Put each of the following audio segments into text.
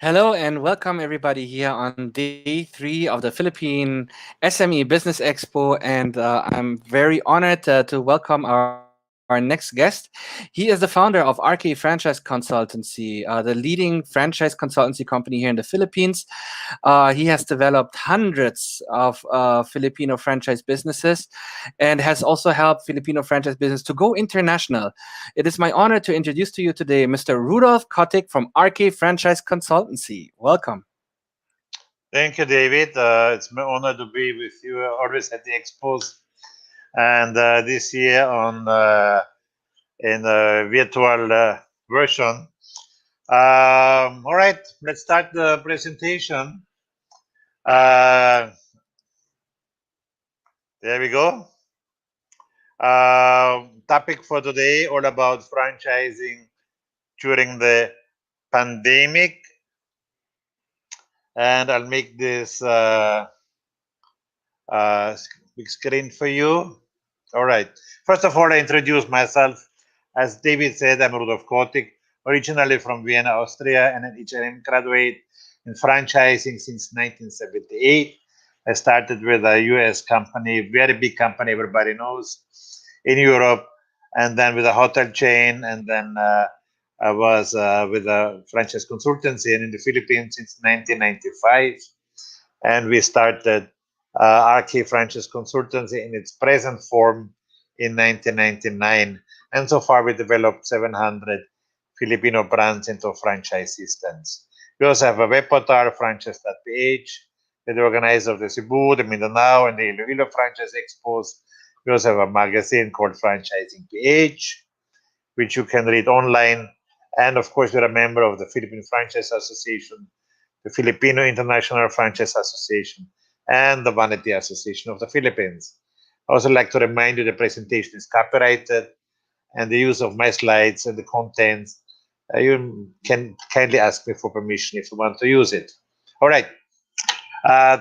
Hello and welcome everybody here on day three of the Philippine SME Business Expo. And I'm very honored to welcome our next guest. He is the founder of RK Franchise Consultancy, the leading franchise consultancy company here in the Philippines. He has developed hundreds of Filipino franchise businesses and has also helped Filipino franchise business to go international. It is my honor to introduce to you today Mr. Rudolph Kotick from RK Franchise Consultancy. Welcome. Thank you, David. It's my honor to be with you always at the expos, and this year on in a virtual version. All right, let's start the presentation. Uh, there we go. Topic for today all about franchising during the pandemic, and I'll make this big screen for you. All right. First of all, I introduce myself. As David said, I'm Rudolf Kotick, originally from Vienna, Austria, and an HRM graduate in franchising since 1978. I started with a US company, very big company, everybody knows, in Europe, and then with a hotel chain, and then I was with a franchise consultancy and in the Philippines since 1995. And we started RK Franchise Consultancy in its present form in 1999. And so far, we developed 700 Filipino brands into franchise systems. We also have a web portal, franchise.ph, with the organizer of the Cebu, the Mindanao, and the Iloilo Franchise Expos. We also have a magazine called Franchising PH, which you can read online. And of course, we're a member of the Philippine Franchise Association, the Filipino International Franchise Association, and the Vanity Association of the Philippines. I also like to remind you the presentation is copyrighted and the use of my slides and the contents, you can kindly ask me for permission if you want to use it. All right. Uh,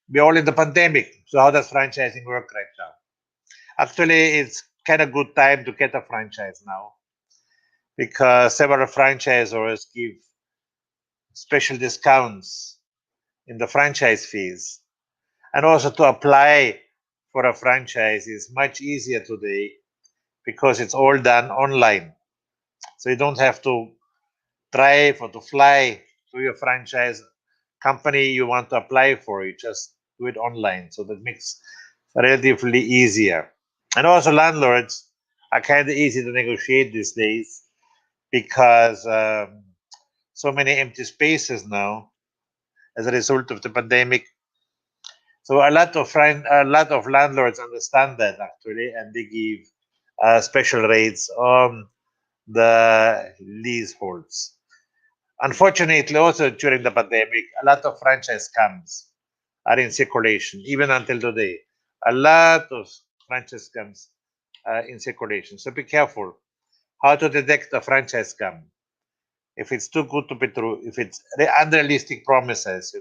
we're all in the pandemic. So how does franchising work right now? Actually, it's kind of good time to get a franchise now because several franchisors give special discounts in the franchise fees. And also to apply for a franchise is much easier today because it's all done online. So you don't have to drive or to fly to your franchise company you want to apply for. You just do it online. So that makes it relatively easier. And also landlords are kind of easy to negotiate these days because so many empty spaces now as a result of the pandemic. So a lot of landlords understand that actually, and they give special rates on the leaseholds. Unfortunately, also during the pandemic, a lot of franchise scams are in circulation, even until today. A lot of franchise scams are in circulation. So be careful how to detect a franchise scam. If it's too good to be true, if it's unrealistic promises,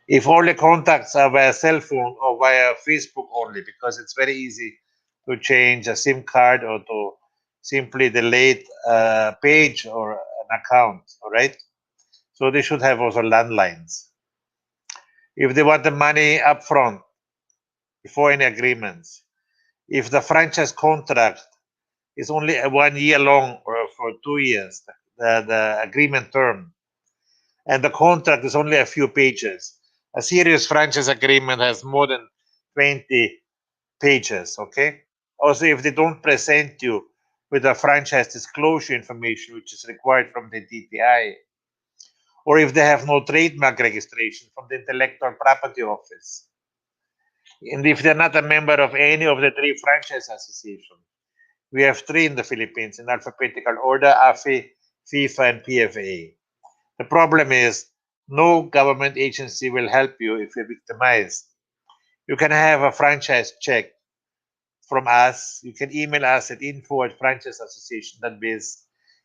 if all the contacts are via cell phone or via Facebook only, because it's very easy to change a SIM card or to simply delete a page or an account, all right? So they should have also landlines. If they want the money upfront before any agreements, if the franchise contract is only 1 year long or for 2 years, the agreement term, and the contract is only a few pages. A serious franchise agreement has more than 20 pages, okay? Also, if they don't present you with the franchise disclosure information, which is required from the DTI, or if they have no trademark registration from the Intellectual Property Office, and if they're not a member of any of the three franchise associations, we have three in the Philippines in alphabetical order: AFI, FIFA, and PFA. The problem is no government agency will help you if you're victimized. You can have a franchise check from us. You can email us at info@franchiseassociation.biz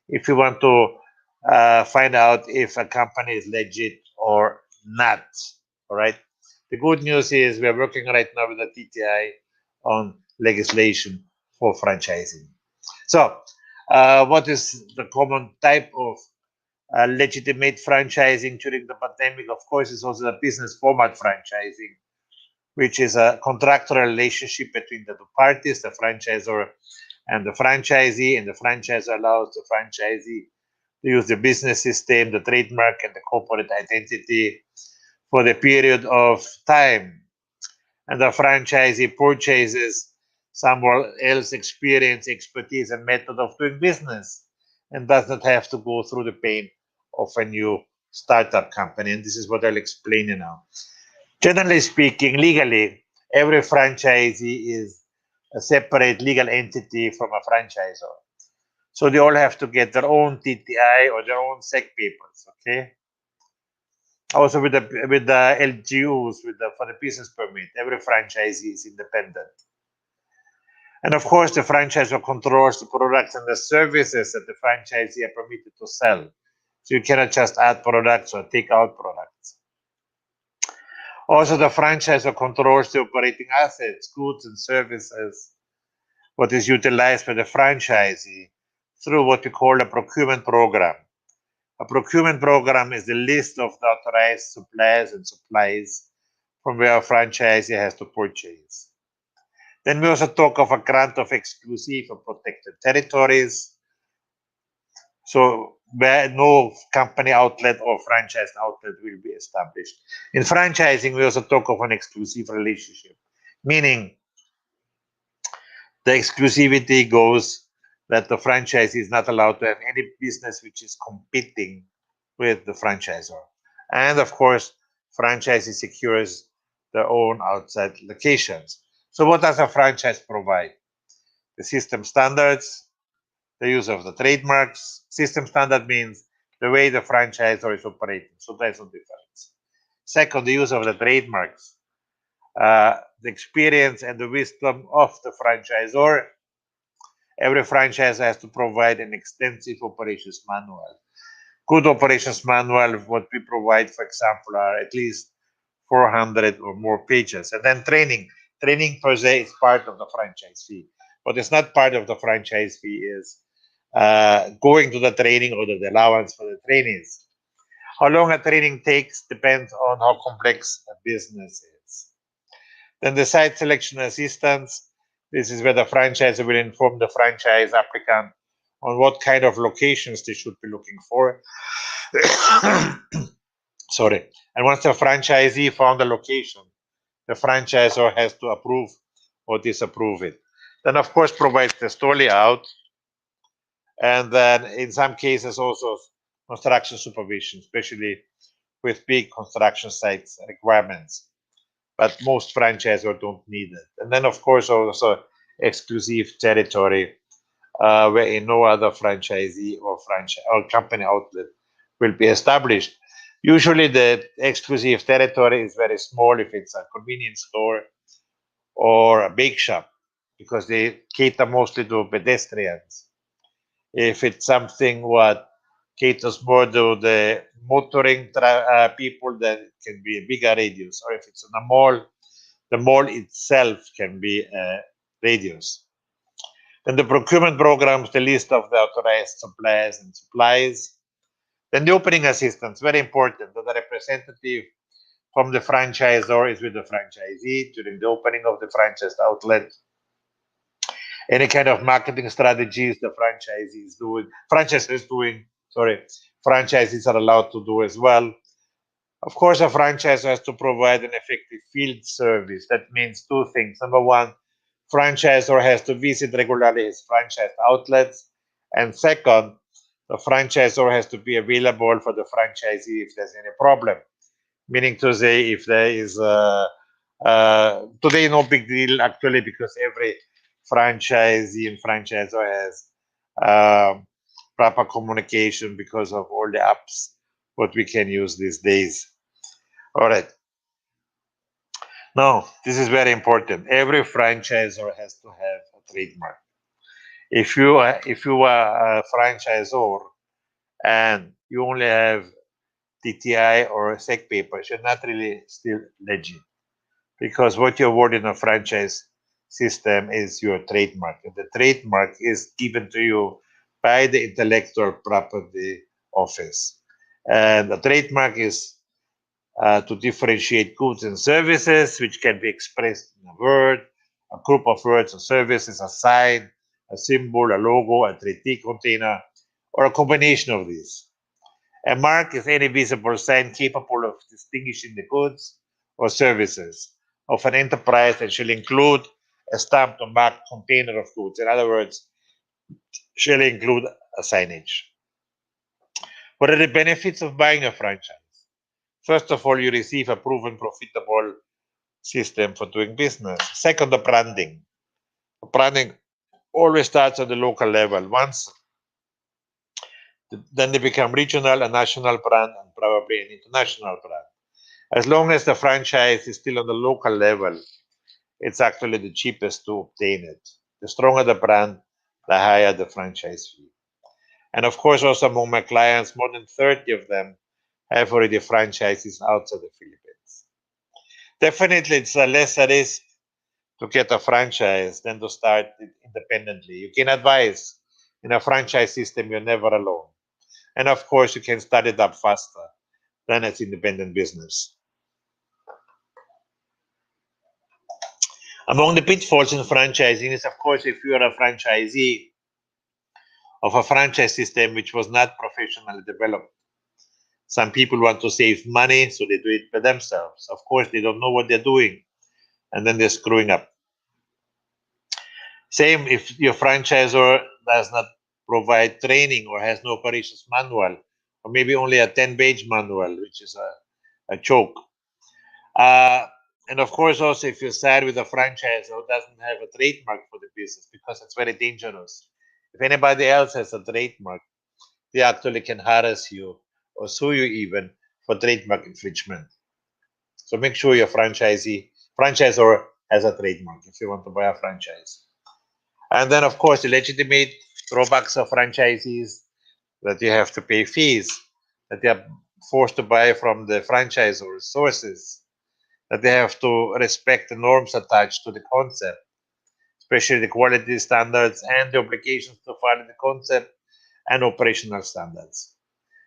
if you want to find out if a company is legit or not. All right. The good news is we're working right now with the TTI on legislation for franchising. So, what is the common type of legitimate franchising during the pandemic, of course, is also the business format franchising, which is a contractual relationship between the two parties, the franchisor and the franchisee, and the franchisor allows the franchisee to use the business system, the trademark, and the corporate identity for the period of time. And the franchisee purchases someone else's experience, expertise, and method of doing business and does not have to go through the pain of a new startup company. And this is what I'll explain you now. Generally speaking, legally, every franchisee is a separate legal entity from a franchisor. So they all have to get their own TTI or their own SEC papers, okay? Also with the LGUs, for the business permit, every franchisee is independent. And of course, the franchisor controls the products and the services that the franchisee are permitted to sell. So you cannot just add products or take out products. Also, the franchisor controls the operating assets, goods, and services, what is utilized by the franchisee through what we call a procurement program. A procurement program is the list of the authorized suppliers and supplies from where a franchisee has to purchase. Then we also talk of a grant of exclusive or protected territories. So where no company outlet or franchise outlet will be established. In franchising, we also talk of an exclusive relationship, meaning the exclusivity goes that the franchisee is not allowed to have any business which is competing with the franchisor. And of course, franchisee secures their own outside locations. So what does a franchise provide? The system standards, the use of the trademarks. System standard means the way the franchisor is operating. So there's no difference. Second, the use of the trademarks. The experience and the wisdom of the franchisor. Every franchisor has to provide an extensive operations manual. Good operations manual, what we provide, for example, are at least 400 or more pages. And then training. Training per se is part of the franchise fee. What is not part of the franchise fee is going to the training or the allowance for the trainees. How long a training takes depends on how complex a business is. Then the site selection assistance. This is where the franchisor will inform the franchise applicant on what kind of locations they should be looking for. Sorry. And once the franchisee found a location, the franchisor has to approve or disapprove it. Then, of course, provides the store layout, and then in some cases also construction supervision, especially with big construction sites requirements. But most franchisors don't need it. And then, of course, also exclusive territory where no other franchisee or franchise or company outlet will be established. Usually, the exclusive territory is very small if it's a convenience store or a bake shop because they cater mostly to pedestrians. If it's something what caters more to the motoring people, then it can be a bigger radius. Or if it's in a mall, the mall itself can be a radius. Then the procurement programs, the list of the authorized suppliers and supplies. Then the opening assistance, very important that the representative from the franchisor is with the franchisee during the opening of the franchise outlet. Any kind of marketing strategies the franchises are allowed to do as well. Of course, a franchisor has to provide an effective field service. That means two things. Number one, franchisor has to visit regularly his franchise outlets. And second, the franchisor has to be available for the franchisee if there's any problem. Meaning to say, if there is today, no big deal actually, because every franchisee and franchisor has proper communication because of all the apps what we can use these days. All right. Now, this is very important. Every franchisor has to have a trademark. If you are a franchisor and you only have TTI or SEC papers, you're not really still legit, because what you're awarded in a franchise system is your trademark. And the trademark is given to you by the intellectual property office. And a trademark is to differentiate goods and services, which can be expressed in a word, a group of words or services, a sign, a symbol, a logo, a 3D container, or a combination of these. A mark is any visible sign capable of distinguishing the goods or services of an enterprise and shall include a stamped or marked container of goods. In other words, shall include a signage. What are the benefits of buying a franchise? First of all, you receive a proven profitable system for doing business. Second, the branding. Branding always starts at the local level. Once then they become regional, a national brand, and probably an international brand. As long as the franchise is still on the local level, it's actually the cheapest to obtain it. The stronger the brand, the higher the franchise fee. And of course, also among my clients, more than 30 of them have already franchises outside the Philippines. Definitely, it's a less risk to get a franchise than to start it independently. You can advise in a franchise system, you're never alone. And of course, you can start it up faster than as independent business. Among the pitfalls in franchising is, of course, if you are a franchisee of a franchise system which was not professionally developed. Some people want to save money, so they do it by themselves. Of course, they don't know what they're doing, and then they're screwing up. Same if your franchisor does not provide training or has no operations manual, or maybe only a 10-page manual, which is a joke. Uh, and of course, also if you side with a franchisor who doesn't have a trademark for the business, because it's very dangerous. If anybody else has a trademark, they actually can harass you or sue you even for trademark infringement. So make sure your franchisor has a trademark if you want to buy a franchise. And then, of course, the legitimate drawbacks of franchisees that you have to pay fees, that they are forced to buy from the franchisor sources, that they have to respect the norms attached to the concept, especially the quality standards and the obligations to follow the concept and operational standards.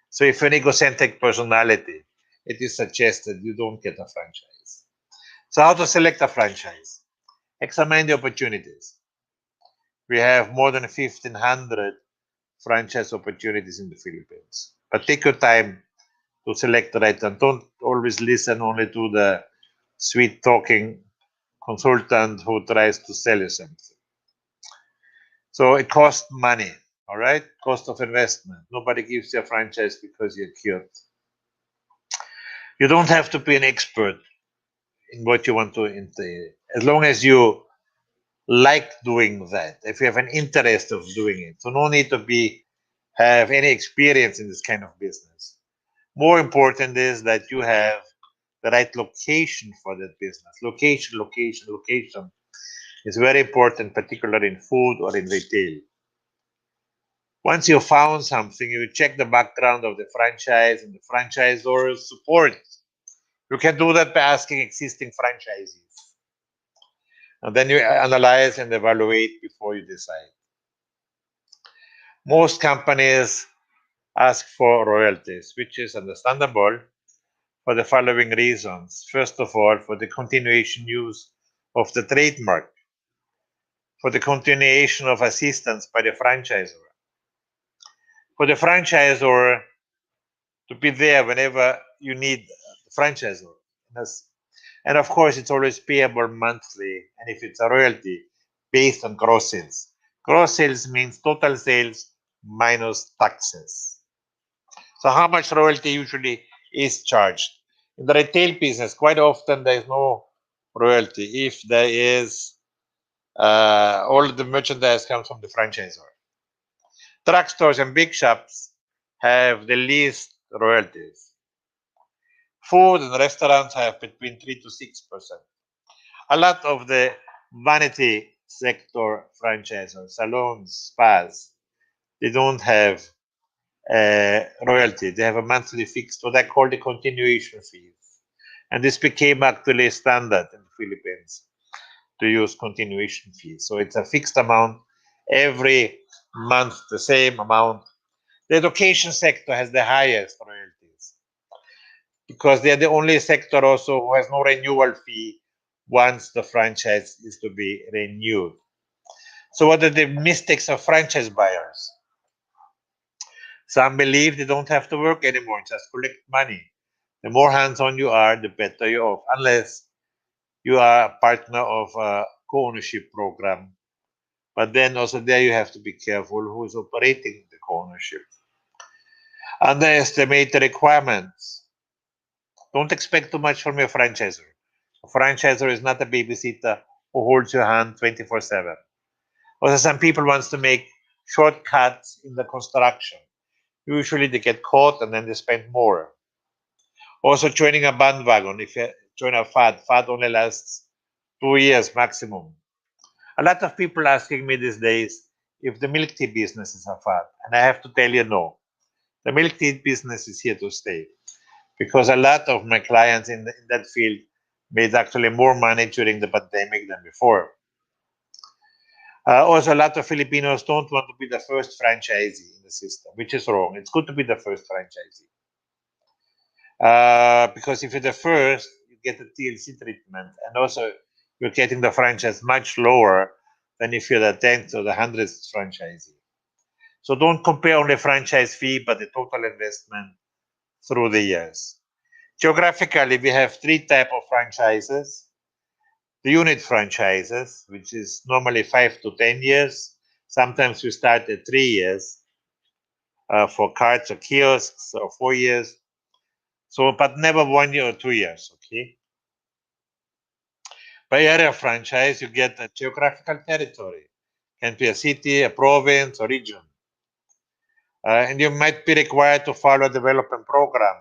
So if you're an egocentric personality, it is suggested you don't get a franchise. So how to select a franchise? Examine the opportunities. We have more than 1,500 franchise opportunities in the Philippines. But take your time to select the right one. Don't always listen only to the sweet talking consultant who tries to sell you something. So it costs money, all right? Cost of investment. Nobody gives you a franchise because you're cute. You don't have to be an expert in what you want to entail. As long as you like doing that, if you have an interest of doing it, so no need to have any experience in this kind of business. More important is that you have the right location for that business. Location is very important, particularly in food or in retail. Once you found something, you check the background of the franchise and the franchisor's support. You can do that by asking existing franchisees. And then you analyze and evaluate before you decide. Most companies ask for royalties, which is understandable for the following reasons. First of all, for the continuation use of the trademark, for the continuation of assistance by the franchisor, for the franchisor to be there whenever you need the franchisor. And of course, it's always payable monthly. And if it's a royalty, based on gross sales. Gross sales means total sales minus taxes. So how much royalty usually is charged? In the retail business, quite often there is no royalty. If there is, all the merchandise comes from the franchisor. Drugstores and big shops have the least royalties. Food and restaurants have between 3 to 6%. A lot of the vanity sector franchisors, salons, spas, they don't have royalty. They have a monthly fixed, what I call the continuation fees. And this became actually standard in the Philippines to use continuation fees. So it's a fixed amount every month, the same amount. The education sector has the highest royalties. because they are the only sector also who has no renewal fee once the franchise is to be renewed. So, what are the mistakes of franchise buyers? Some believe they don't have to work anymore, just collect money. The more hands on you are, the better you're off, unless you are a partner of a co ownership program. But then also there you have to be careful who is operating the co ownership. Underestimate the requirements. Don't expect too much from your franchisor. A franchisor is not a babysitter who holds your hand 24/7. Also, some people wants to make shortcuts in the construction. Usually they get caught and then they spend more. Also, joining a bandwagon. If you join a fad only lasts 2 years maximum. A lot of people asking me these days if the milk tea business is a fad, and I have to tell you no. The milk tea business is here to stay because a lot of my clients in that field made actually more money during the pandemic than before. Also, a lot of Filipinos don't want to be the first franchisee in the system, which is wrong. It's good to be the first franchisee. Because if you're the first, you get the TLC treatment, and also you're getting the franchise much lower than if you're the 10th or the 100th franchisee. So don't compare only franchise fee, but the total investment through the years. Geographically, we have three types of franchises. The unit franchises, which is normally 5 to 10 years. Sometimes we start at 3 years for carts or kiosks, or 4 years. So, but never 1 year or 2 years, okay? By area franchise, you get a geographical territory. Can be a city, a province, or region. And you might be required to follow a development program,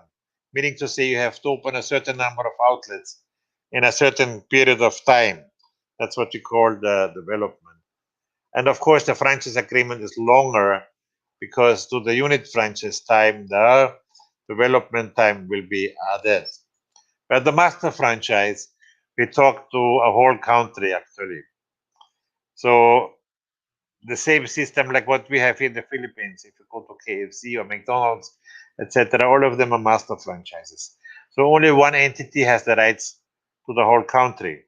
meaning to say you have to open a certain number of outlets in a certain period of time. That's what you call the development. And of course, the franchise agreement is longer because to the unit franchise time, the development time will be added. But the master franchise, we talk to a whole country actually. So the same system like what we have in the Philippines. If you go to KFC or McDonald's, etc., all of them are master franchises. So only one entity has the rights to the whole country.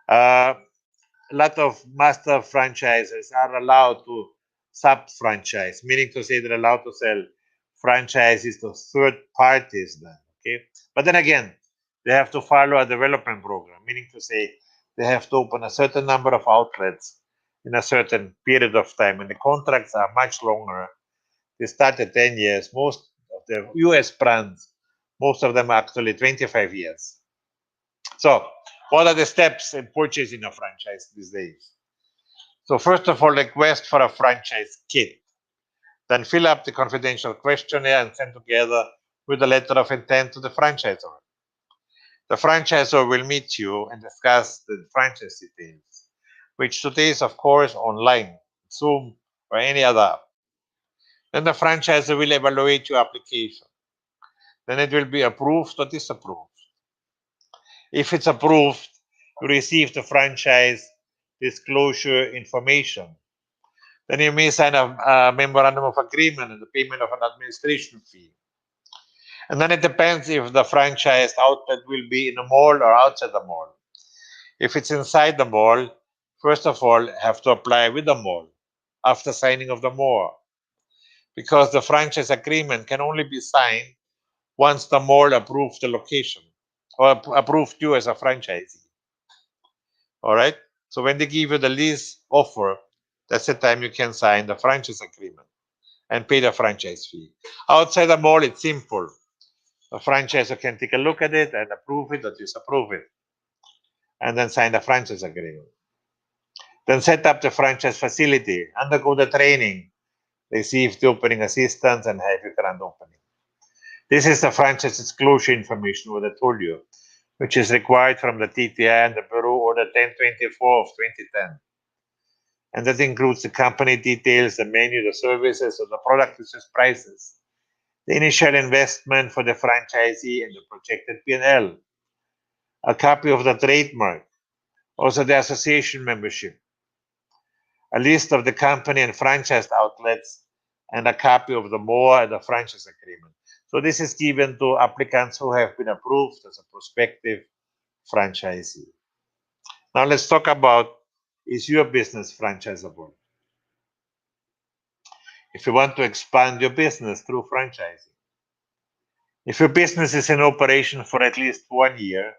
A lot of master franchises are allowed to sub-franchise, meaning to say they're allowed to sell franchises to third parties. Then, okay, but then again, they have to follow a development program, meaning to say they have to open a certain number of outlets in a certain period of time, and the contracts are much longer. They start at 10 years. Most of the US brands, most of them are actually 25 years. So, what are the steps in purchasing a franchise these days? So, first of all, request for a franchise kit. Then fill up the confidential questionnaire and send together with a letter of intent to the franchisor. The franchisor will meet you and discuss the franchise details, which today is, of course, online, Zoom, or any other app. Then the franchisor will evaluate your application. Then it will be approved or disapproved. If it's approved, you receive the franchise disclosure information. Then you may sign a memorandum of agreement and the payment of an administration fee. And then it depends if the franchise outlet will be in a mall or outside the mall. If it's inside the mall, first of all, have to apply with the mall after signing of the mall, because the franchise agreement can only be signed once the mall approves the location or approved you as a franchisee. All right. So when they give you the lease offer, that's the time you can sign the franchise agreement and pay the franchise fee. Outside the mall, it's simple. The franchisor can take a look at it and approve it or disapprove it, and then sign the franchise agreement. Then set up the franchise facility, undergo the training, receive the opening assistance, and have your grand opening. This is the franchise disclosure information, what I told you, which is required from the TTI and the Bureau Order 1024 of 2010. And that includes the company details, the menu, the services, or the product versus prices, the initial investment for the franchisee, and the projected P&L, a copy of the trademark, also the association membership, a list of the company and franchised outlets, and a copy of the MOA and the franchise agreement. So this is given to applicants who have been approved as a prospective franchisee. Now let's talk about, is your business franchisable? If you want to expand your business through franchising, if your business is in operation for at least 1 year,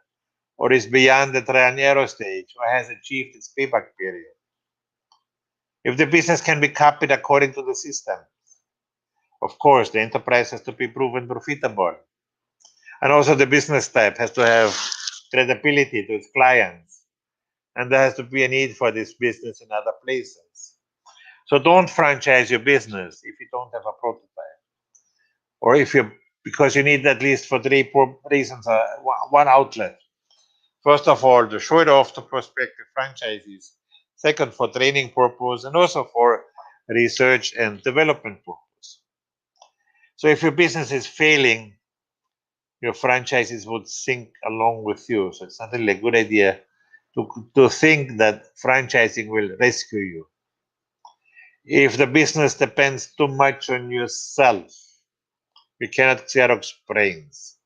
or is beyond the trial and error stage, or has achieved its payback period, if the business can be copied according to the system, of course, the enterprise has to be proven profitable. And also the business type has to have credibility to its clients. And there has to be a need for this business in other places. So don't franchise your business if you don't have a prototype. Or if you, because you need at least for three reasons, one outlet. First of all, to show it off to prospective franchisees. Second, for training purpose, and also for research and development purpose. So if your business is failing, your franchises would sink along with you. So it's not really a good idea to think that franchising will rescue you. If the business depends too much on yourself, you cannot Xerox brains.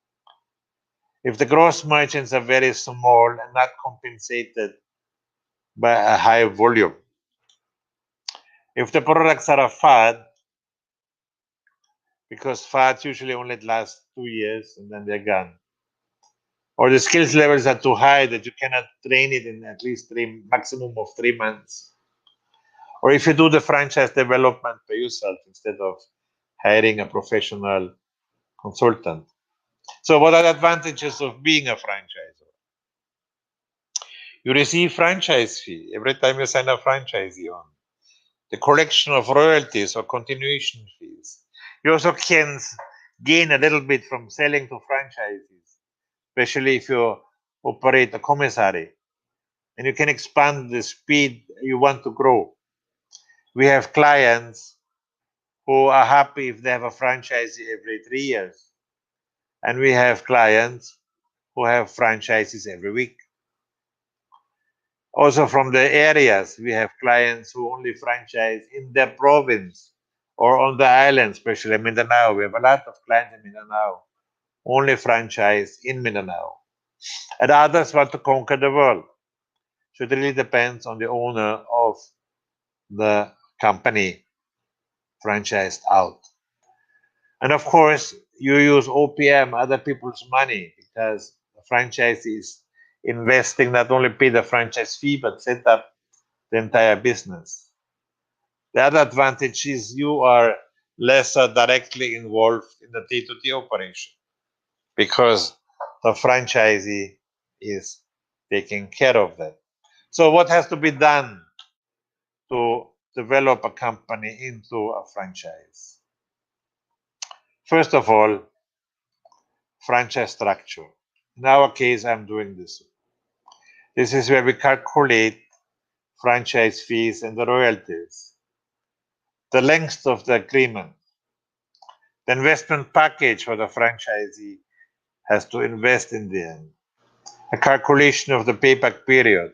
If the gross margins are very small and not compensated by a high volume, if the products are a fad, because fads usually only last 2 years and then they're gone, or the skills levels are too high that you cannot train it in at least maximum of 3 months, or if you do the franchise development by yourself instead of hiring a professional consultant. So what are the advantages of being a franchisor? You receive franchise fee every time you sign a franchisee on. The collection of royalties or continuation fees. You also can gain a little bit from selling to franchisees, especially if you operate a commissary, and you can expand the speed you want to grow. We have clients who are happy if they have a franchisee every 3 years, and we have clients who have franchises every week. Also from the areas, we have clients who only franchise in their province or on the island, especially Mindanao. We have a lot of clients in Mindanao, only franchise in Mindanao. And others want to conquer the world. So it really depends on the owner of the company franchised out. And of course, you use OPM, other people's money, because the franchisee is investing, not only pay the franchise fee, but set up the entire business. The other advantage is you are less directly involved in the day-to-day operation because the franchisee is taking care of that. So what has to be done to develop a company into a franchise? First of all, franchise structure. In our case, I'm doing this. This is where we calculate franchise fees and the royalties, the length of the agreement, the investment package for the franchisee has to invest in the end, a calculation of the payback period,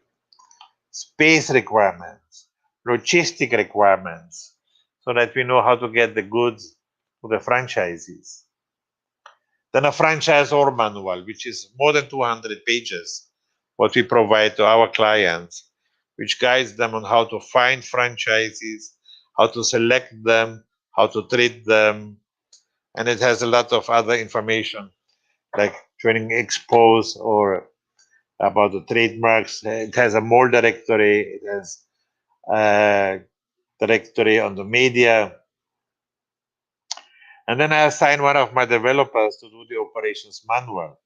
space requirements, logistic requirements, so that we know how to get the goods to the franchisees. Then a franchisor manual, which is more than 200 pages, what we provide to our clients, which guides them on how to find franchisees, how to select them, how to treat them. And it has a lot of other information like training expos or about the trademarks. It has a mall directory. It has a directory on the media. And then I assigned one of my developers to do the operations manual.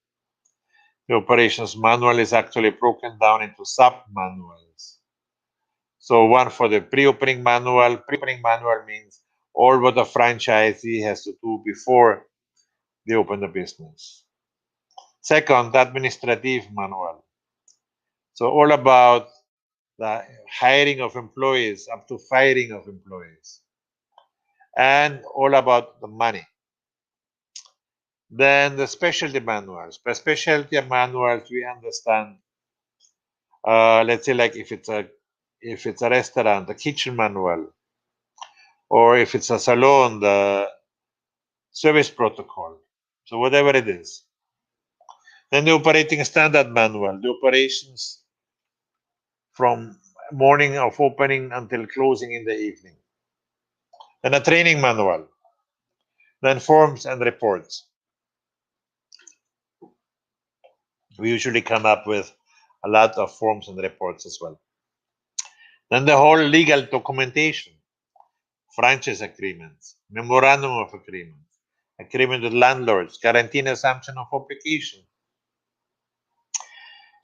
The operations manual is actually broken down into sub-manuals. So one for the pre-opening manual. Pre-opening manual means all what a franchisee has to do before they open the business. Second, the administrative manual. So all about the hiring of employees up to firing of employees, and all about the money. Then the specialty manuals. By specialty manuals, we understand, let's say, like if it's a restaurant, the kitchen manual, or if it's a salon, the service protocol. So whatever it is. Then the operating standard manual, the operations from morning of opening until closing in the evening. Then a training manual. Then forms and reports. We usually come up with a lot of forms and reports as well. Then the whole legal documentation, franchise agreements, memorandum of agreement, agreement with landlords, guarantee and assumption of obligation.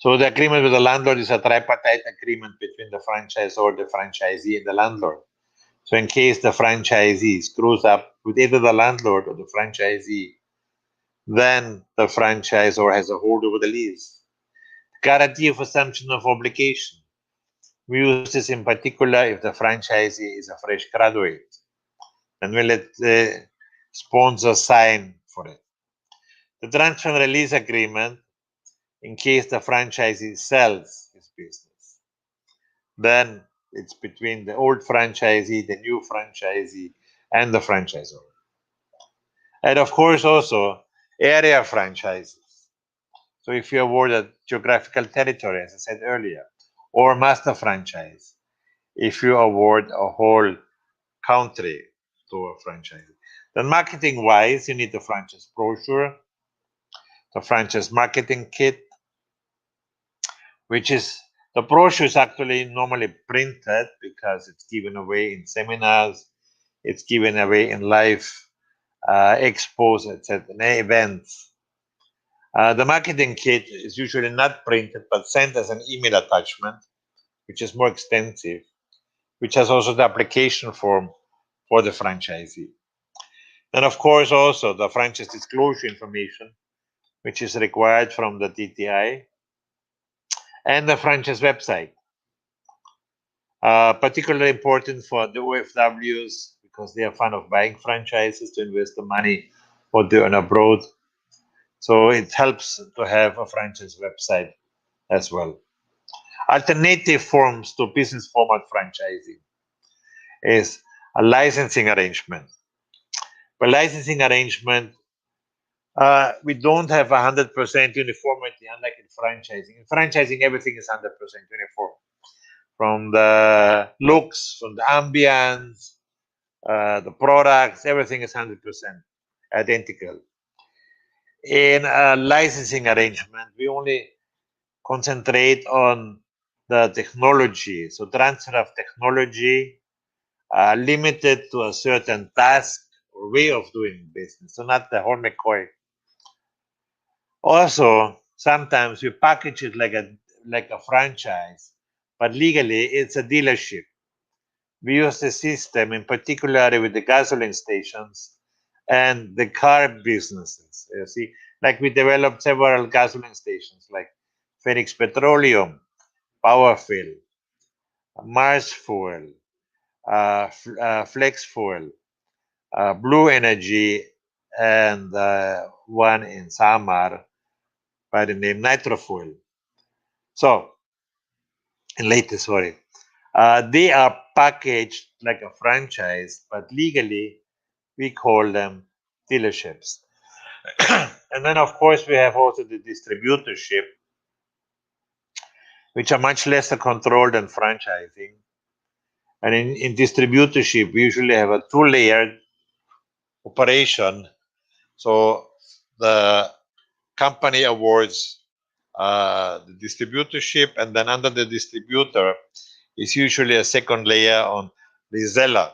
So the agreement with the landlord is a tripartite agreement between the franchisor, the franchisee, and the landlord. So in case the franchisee screws up with either the landlord or the franchisee, then the franchisor has a hold over the lease. Guarantee of assumption of obligation. We use this in particular if the franchisee is a fresh graduate. And we let the sponsor sign for it. The transfer and release agreement in case the franchisee sells his business. Then it's between the old franchisee, the new franchisee, and the franchisor. And of course, also area franchises. So if you award a geographical territory, as I said earlier, or master franchise, if you award a whole country to a franchise. Then marketing wise, you need the franchise brochure, the franchise marketing kit, which is the brochure is actually normally printed because it's given away in seminars, it's given away in live expos, etc., events. The marketing kit is usually not printed but sent as an email attachment, which is more extensive, which has also the application form for the franchisee. And of course, also the franchise disclosure information, which is required from the DTI, and the franchise website. Particularly important for the OFWs because they are fond of buying franchises to invest the money or they earn abroad. So it helps to have a franchise website as well. Alternative forms to business format franchising is a licensing arrangement. By licensing arrangement, we don't have 100% uniformity, unlike in franchising. In franchising, everything is 100% uniform. From the looks, from the ambience, the products, everything is 100% identical. In a licensing arrangement, we only concentrate on the technology. So transfer of technology limited to a certain task or way of doing business. So not the whole McCoy. Also, sometimes we package it like a franchise, but legally it's a dealership. We use the system in particular with the gasoline stations and the car businesses. You see, like we developed several gasoline stations like Phoenix Petroleum, Powerfill, Mars Fuel, Flex Fuel, Blue Energy, and one in Samar by the name Nitro Fuel. So, in latest, sorry. They are packaged like a franchise, but legally we call them dealerships. And then, of course, we have also the distributorship, which are much lesser controlled than franchising. And in distributorship, we usually have a two-layered operation. So the company awards the distributorship, and then under the distributor is usually a second layer on reseller.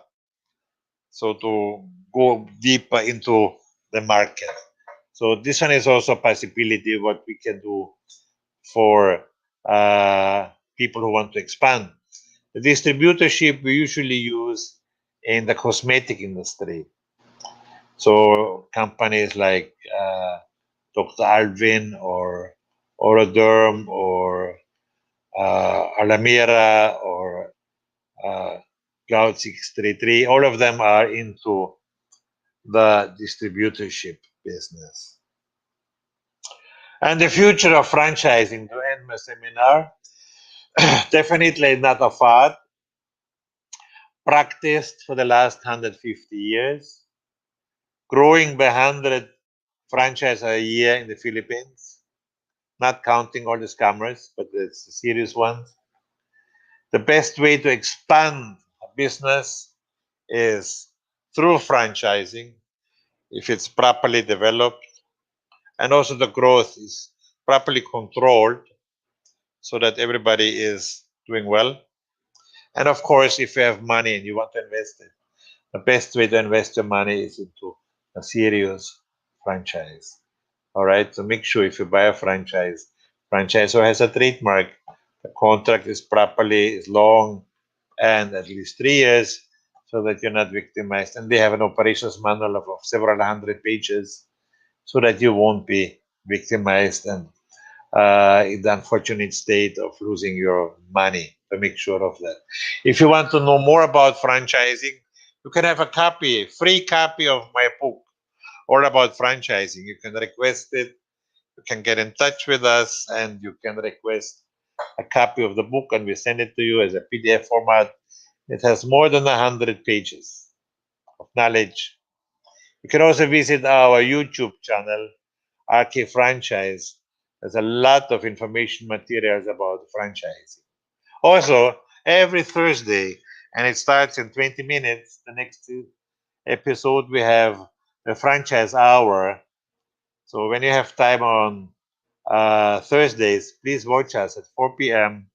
So to go deeper into the market. So this one is also a possibility what we can do for people who want to expand. The distributorship we usually use in the cosmetic industry. So companies like Dr. Alvin or Oroderm or Alamira or Cloud 633, all of them are into the distributorship business. And the future of franchising, to end my seminar, definitely not a fad, practiced for the last 150 years, growing by 150% franchise a year in the Philippines, not counting all the scammers, but it's the serious ones. The best way to expand a business is through franchising if it's properly developed, and also the growth is properly controlled so that everybody is doing well. And of course, if you have money and you want to invest it, the best way to invest your money is into a serious franchise. All right. So make sure if you buy a franchisor has a trademark, the contract is properly is long and at least 3 years so that you're not victimized. And they have an operations manual of several hundred pages so that you won't be victimized and in the unfortunate state of losing your money. To make sure of that. If you want to know more about franchising, you can have a copy, free copy of my book, all about franchising. You can request it. You can get in touch with us, and you can request a copy of the book, and we send it to you as a PDF format. It has more than 100 pages of knowledge. You can also visit our YouTube channel, RK Franchise. There's a lot of information materials about franchising. Also, every Thursday, and it starts in 20 minutes, the next episode, we have the franchise hour. So when you have time on Thursdays, please watch us at 4 p.m.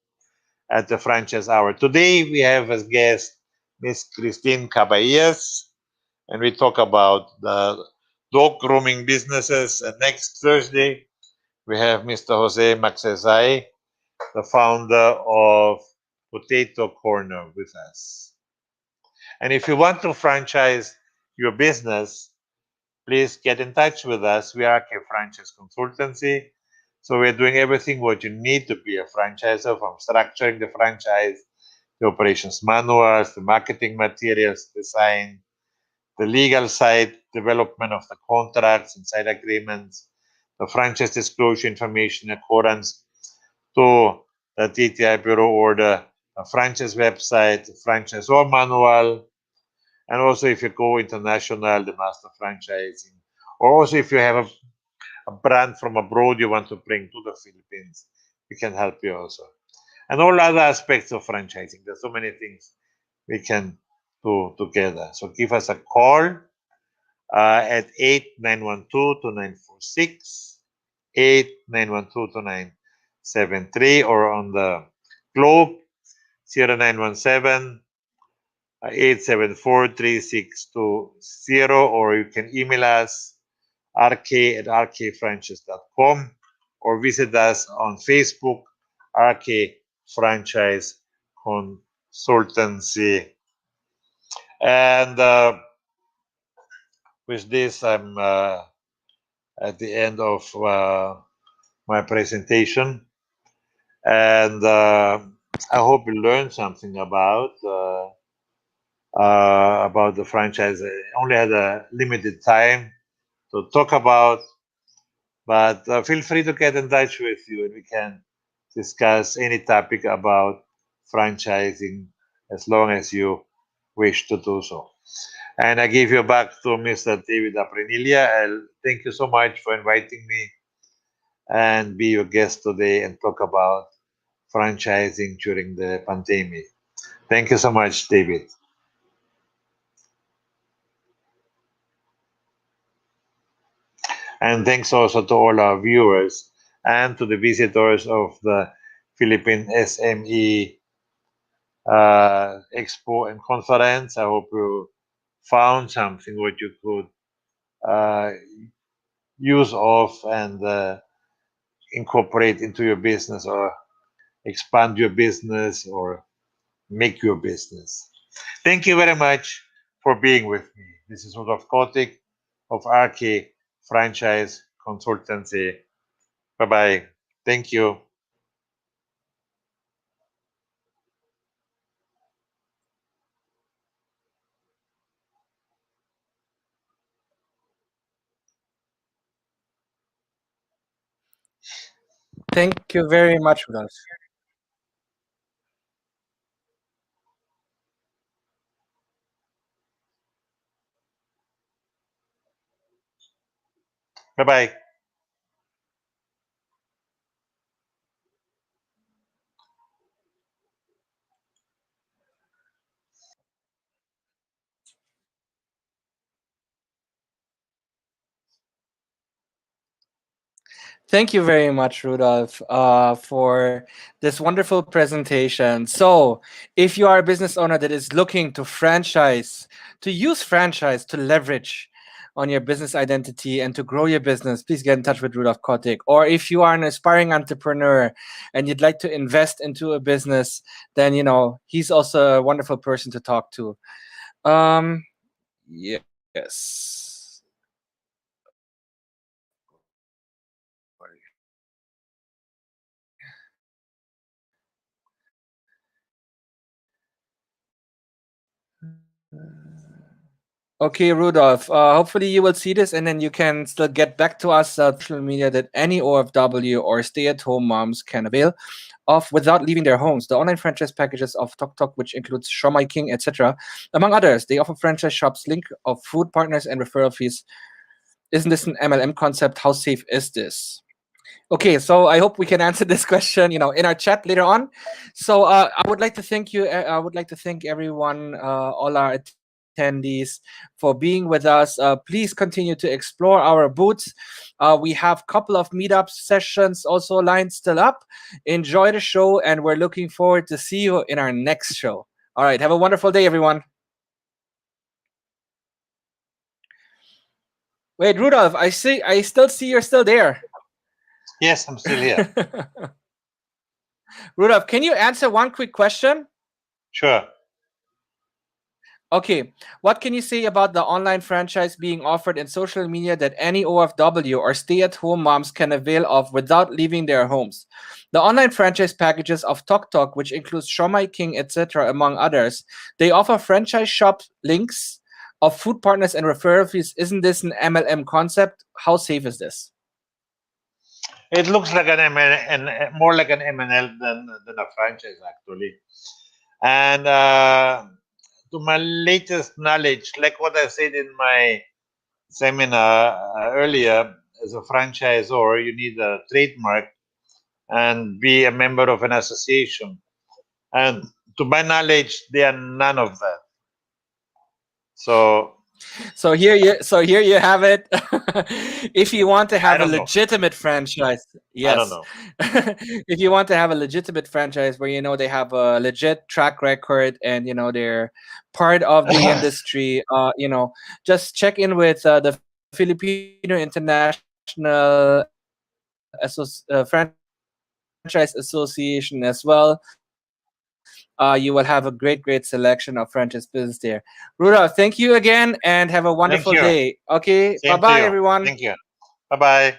at the franchise hour. Today, we have as guest Miss Christine Caballas, and we talk about the dog grooming businesses. And next Thursday, we have Mr. Jose Maxesay, the founder of Potato Corner, with us. And if you want to franchise your business, please get in touch with us. We are a franchise consultancy. So we're doing everything what you need to be a franchisor, from structuring the franchise, the operations manuals, the marketing materials, design, the legal side, development of the contracts and side agreements, the franchise disclosure information in accordance to the TTI Bureau order, a franchise website, franchise or manual, and also if you go international, the master franchising, or also if you have a brand from abroad you want to bring to the Philippines, we can help you also. And all other aspects of franchising. There's so many things we can do together. So give us a call at 8912-2946, 8912-2973, or on the globe 0917 874-3620, or you can email us rk@rkfranchise.com, or visit us on Facebook, RK Franchise Consultancy. And with this, I'm at the end of my presentation, and I hope you learned something about the franchise. I only had a limited time to talk about, but feel free to get in touch with you and we can discuss any topic about franchising as long as you wish to do so. And I give you back to Mr. David Aprilia. Thank you so much for inviting me and be your guest today and talk about franchising during the pandemic. Thank you so much, David. And thanks also to all our viewers and to the visitors of the Philippine SME Expo and Conference. I hope you found something what you could uh, use of and incorporate into your business, or expand your business, or make your business. Thank you very much for being with me. This is Rudolph Kotik of RK Franchise Consultancy. Bye bye. Thank you. Thank you very much, Rudolph. Bye bye. Thank you very much, Rudolph, for this wonderful presentation. So, if you are a business owner that is looking to franchise, to use franchise to leverage on your business identity and to grow your business, please get in touch with Rudolph Kotick. Or if you are an aspiring entrepreneur and you'd like to invest into a business, then he's also a wonderful person to talk to. Yes. Okay, Rudolph. Hopefully, you will see this, and then you can still get back to us social media that any OFW or stay-at-home moms can avail of without leaving their homes. The online franchise packages of TokTok, which includes Shomai King, etc., among others, they offer franchise shops link of food partners and referral fees. Isn't this an MLM concept? How safe is this? Okay, so I hope we can answer this question, in our chat later on. So I would like to thank you. I would like to thank everyone, all our attendees, for being with us. Please continue to explore our booths. We have a couple of meetup sessions also lined still up. Enjoy the show, and we're looking forward to see you in our next show. All right, have a wonderful day, everyone. Wait, Rudolph, I still see you're still there. Yes, I'm still here. Rudolph, can you answer one quick question? Sure. Okay, what can you say about the online franchise being offered in social media that any OFW or stay-at-home moms can avail of without leaving their homes? The online franchise packages of TokTok, which includes Shomai King, etc., among others, they offer franchise shop links of food partners and referral fees. Isn't this an MLM concept? How safe is this? It looks like an ML, more like an MNL than a franchise, actually. And to my latest knowledge, like what I said in my seminar earlier, as a franchisor, you need a trademark and be a member of an association. And to my knowledge, they are none of that. So here you have it. If you want to have a don't know. legitimate franchise, I don't yes. know. If you want to have a legitimate franchise where they have a legit track record and they're part of the industry, just check in with the Filipino International Franchise Association as well. You will have a great selection of franchise business there. Rudolph, thank you again and have a wonderful day. Thank you. Okay, bye bye, Same to everyone. you. Thank you. Bye bye.